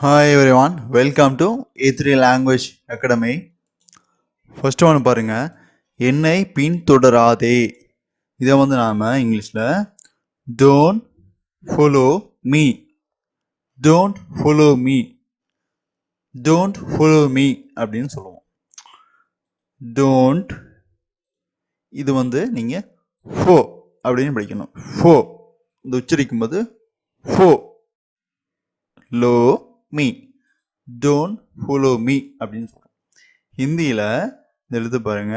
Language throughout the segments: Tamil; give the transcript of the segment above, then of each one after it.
Hi everyone, welcome to A3 Language Academy. First one பாருங்க, என்னை பின்தொடராதே. இதை நாம இங்கிலீஷ்ல don't follow me, don't follow me, don't follow me அப்படின்னு சொல்லுவோம். don't இது நீங்க fo அப்படின்னு படிக்கணும். fo இந்த உச்சரிக்கும் போது fo lo me, don't follow me அப்படின்னு சொல்லுவோம். ஹிந்தியில இந்த எழுத்து பாருங்க,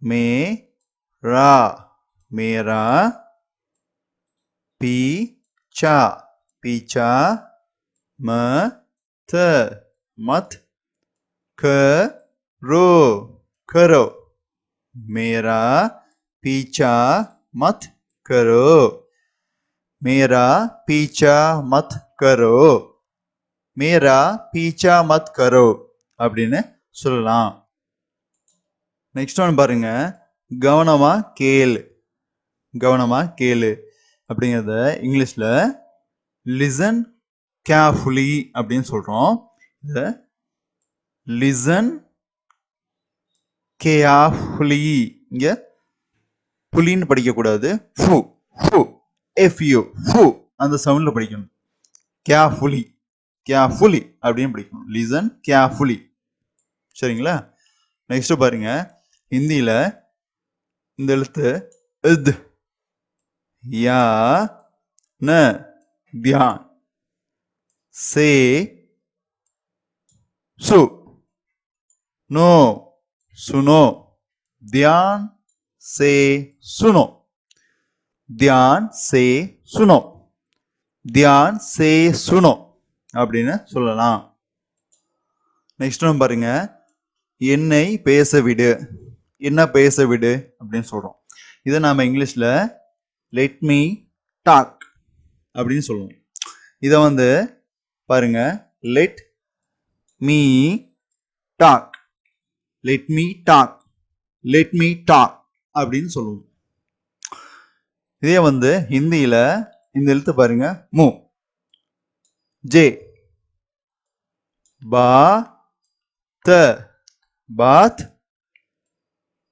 மேரா மேரா, பீச்சா பீச்சா, மத் மத், கரோ கரோ, மேரா பீச்சா மத் கரோ, மேரா பீச்சா மத் கரோ, மேரா பீச்சா மத் கரோ அப்படின்னு சொல்லலாம். நெக்ஸ்ட் ஒன் பாருங்க, கவனமா கேளு. கவனமா கேளு அப்படிங்கிறத இங்கிலீஷ்ல லிசன் கேர்ஃபுல்லி அப்படின்னு சொல்றோம். இத லிசன் கேர்ஃபுல்லி, இங்க புலின்னு படிக்க கூடாது, ஃபு ஃபு எஃப்யூ ஃபு அந்த சவுண்ட்ல படிக்கணும். கேர்ஃபுல்லி கேர்ஃபுல்லி அப்படின்னு படிக்கணும். Listen carefully. சரிங்களா? நெக்ஸ்ட் பாருங்க, ஹிந்தியில இந்த எழுத்து இத், யா ந தியான், சே சு, நோ சுனோ, தியான் சே சுனோ, தியான் சே சுனோ, தியான் சே சுனோ அப்படின்னு சொல்லலாம். நெக்ஸ்ட் ஒன் பாருங்க, என்னை பேச விடு. என்ன பேச விடு அப்படின்னு சொல்றோம். இதை நாம இங்கிலீஷ்ல லெட் மீ டாக் அப்படின்னு சொல்லுவோம். இதை பாருங்க, let me talk, let me talk, let me talk அப்படின்னு சொல்லுவோம். இதே ஹிந்தியில இந்த எழுத்து பாருங்க, மு, ஜே, பா த பாத்,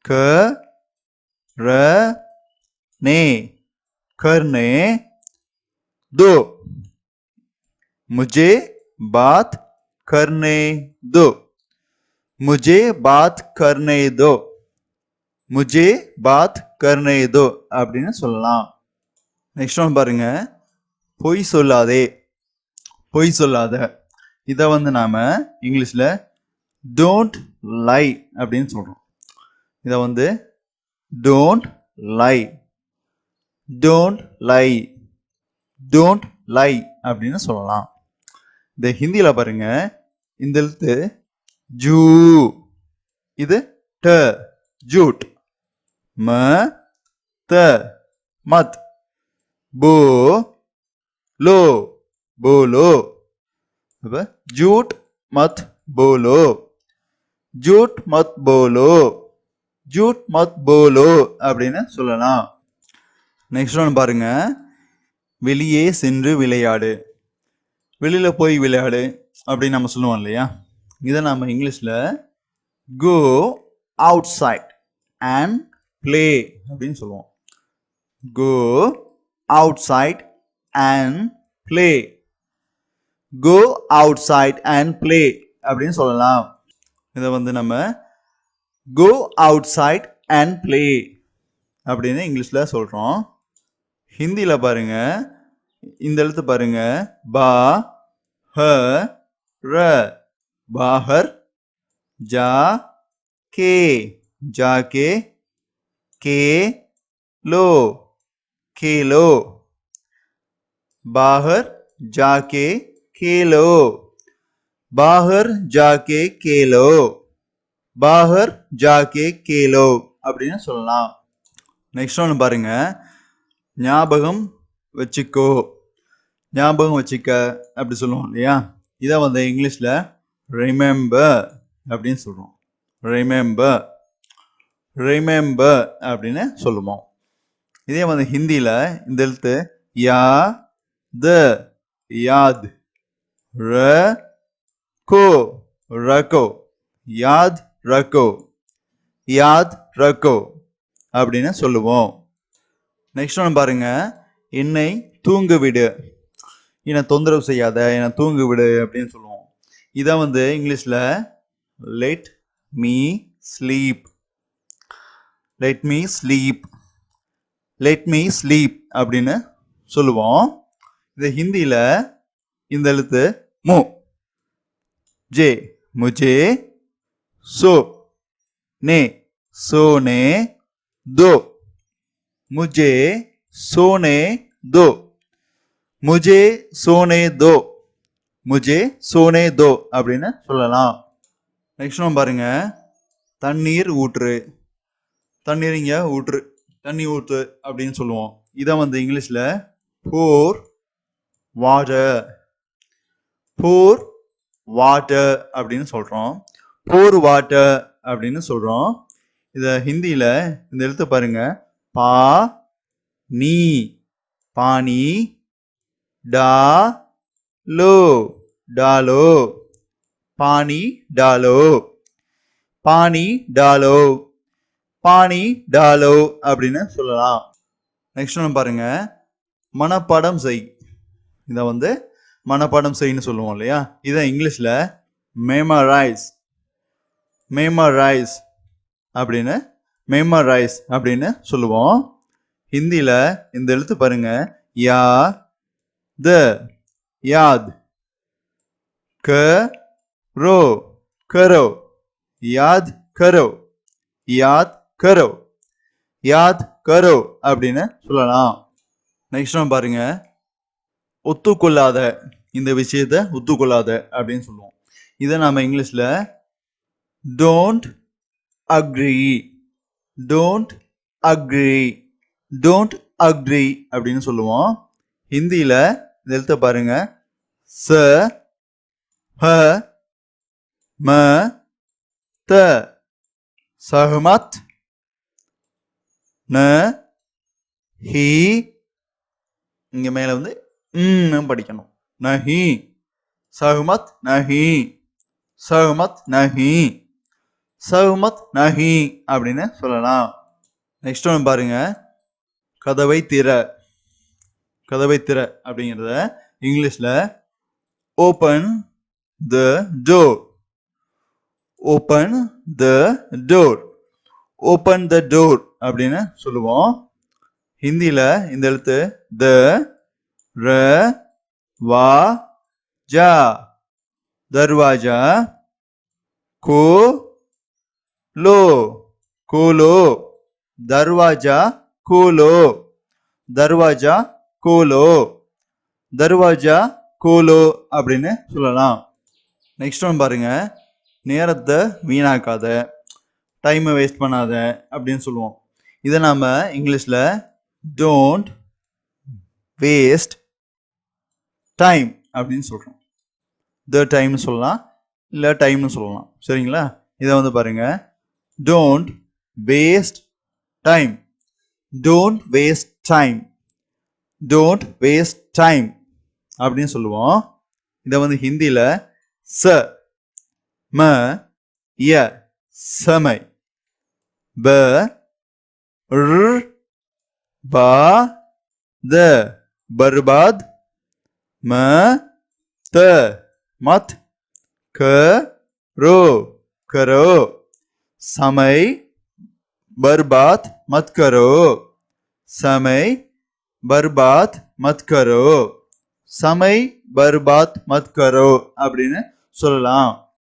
க ர நே करने दो, मुझे बात करने दो, मुझे बात करने दो, मुझे बात करने दो அப்படின்னு சொல்லலாம். நெக்ஸ்ட் ஒன் பாருங்க, பொய் சொல்லாதே. பொய் சொல்லாத. இதை நாம இங்கிலீஷ்ல டோன்ட் லை அப்படின்னு சொல்றோம். இதை don't lie, don't lie, don't lie அப்படின்னு சொல்லலாம். இந்த ஹிந்தியில பாருங்க, இந்த எழுத்து ஜூ, இது ட ஜூட், ம த மத், போ லோ போலோ, ஜூட் மத் போலோ, ஜூட் மத் போலோ, ஜூட் மத் போலோ அப்படின்னு சொல்லலாம். நெக்ஸ்ட் ஒன் பாருங்க, வெளியே சென்று விளையாடு. வெளியில போய் விளையாடு அப்படின்னு நம்ம சொல்லுவோம் இல்லையா? இதை நாம இங்கிலீஷ்ல go outside and play அப்படின்னு சொல்லுவோம். Go outside and play, go outside and play அப்படின்னு சொல்லலாம். இதை நம்ம go outside and play அப்படின்னு இங்கிலீஷ்ல சொல்றோம். ஹிந்தியில பாருங்க, இந்த எழுத்து பாருங்க, பா ஹ ர, பாஹர், ஜா கே ஜாகே, கே லோ கேலோ, பாஹர் ஜாகே கேலோ, பாஹர் ஜாகே கேலோ, பாஹர் ஜாகே கேலோ அப்படின்னு சொல்லலாம். நெக்ஸ்ட் ஒன்று பாருங்க, ஞாபகம் வச்சுக்கோ. ஞாபகம் வச்சுக்க அப்படி சொல்லுவோம் இல்லையா? இதை இங்கிலீஷ்ல ரிமெம்பர் அப்படின்னு சொல்றோம். ரிமெம்பர், ரிமெம்பர் அப்படின்னு சொல்லுவோம். இதே ஹிந்தியில இந்த எழுத்து யா த, யாத், रखो रखो याद रखो याद रखो அப்படின்னு சொல்லுவோம். நெக்ஸ்ட் ஒன் பாருங்க, என்னை தூங்க விடு, என்னை தொந்தரவு செய்யாத, என்னை தூங்க விடு அப்படின்னு சொல்லுவோம். இதை வந்து இங்கிலீஷ்ல let me sleep, let me sleep, let me sleep அப்படின்னு சொல்லுவோம். இது ஹிந்தியில இந்த எழுத்து மு, जे मुझे सो ने सोने दो, मुझे सोने दो, मुझे सोने दो, मुझे सोने दो அப்படின்னு சொல்லலாம். நெக்ஸ்ட் ஒன் பாருங்க, தண்ணீர் ஊற்று, தண்ணீர் இங்க ஊற்று, தண்ணி ஊற்று அப்படின்னு சொல்லுவோம். இதை வந்து இங்கிலீஷ்ல போர் வாட்டர், போர் வாட்டர் அப்படின்னு சொல்றோம். போர் வாட்டர் அப்படின்னு சொல்றோம். இத ஹிந்தியில இந்த எழுத்து பாருங்க, பா நீ, பானி, டா லோ, டாலோ, பானி டாலோ, பானி டாலோ, பானி டாலோ அப்படின்னு சொல்லலாம். நெக்ஸ்ட் ஒன்று பாருங்க, மனப்பாடம் செய். இதை வந்து மனப்பாடம் செய்யன்னு சொல்லுவோம் இல்லையா, இதை இங்கிலீஷ்ல மெமரைஸ், மெமரைஸ் அப்படின்னு, மெமரைஸ் அப்படின்னு சொல்லுவோம். ஹிந்தியில இந்த எழுத்து பாருங்க, யா த யாத், க ரோ கரோ, யாத் கரோ, யாத் கரோ, யாத் கரோ அப்படின்னு சொல்லலாம். நெக்ஸ்ட் ஒன் பாருங்க, ஒத்துக்கொள்ளாத, இந்த விஷயத்தை ஒத்துக்கொள்ளாத அப்படின்னு சொல்லுவோம். இதை நாம இங்கிலீஷ்ல don't agree, don't agree, don't agree அப்படின்னு சொல்லுவோம். ஹிந்தியில இந்த எழுத்த பாருங்க, ச ஹ ம த, சஹமத், ந ஹி, இங்க மேல வந்து படிக்கணும், நஹி, சஹமத் நஹி, சஹமத் நஹி, சஹமத் நஹி அப்படின்னு சொல்லலாம். நெக்ஸ்ட் ஒன் பாருங்க, கதவை திற, கதவை திற அப்படிங்கிறத இங்கிலீஷ்ல open the door, open the door, open the door அப்படின்னு சொல்லுவோம். ஹிந்தியில இந்த எழுத்து த ர வா ஜா, दरवाजा, को लो, खोलो, दरवाजा खोलो, दरवाजा खोलो, दरवाजा खोलो அப்படின்னு சொல்லலாம். நெக்ஸ்ட் ஒன் பாருங்க, நேரத்தை வீணாக்காத, டைமை வேஸ்ட் பண்ணாத அப்படின்னு சொல்லுவோம். இதை நாம இங்கிலீஷ்ல டோன்ட் வேஸ்ட் டைம் அப்படின்னு சொல்றோம். த டைம்னு சொல்லலாம், இல்லை டைம்னு சொல்லலாம். சரிங்களா? இதை வந்து பாருங்க, don't waste time, don't waste time, don't waste time அப்படின்னு சொல்லுவோம். இதை வந்து ஹிந்தியில ச ம ய சமை, ப ர் பா த बर्बाद, म त मत, क रो करो, समय बर्बाद मत करो, समय बर्बाद मत करो, समय बर्बाद मत करो அப்படின்னு சொல்லலாம்.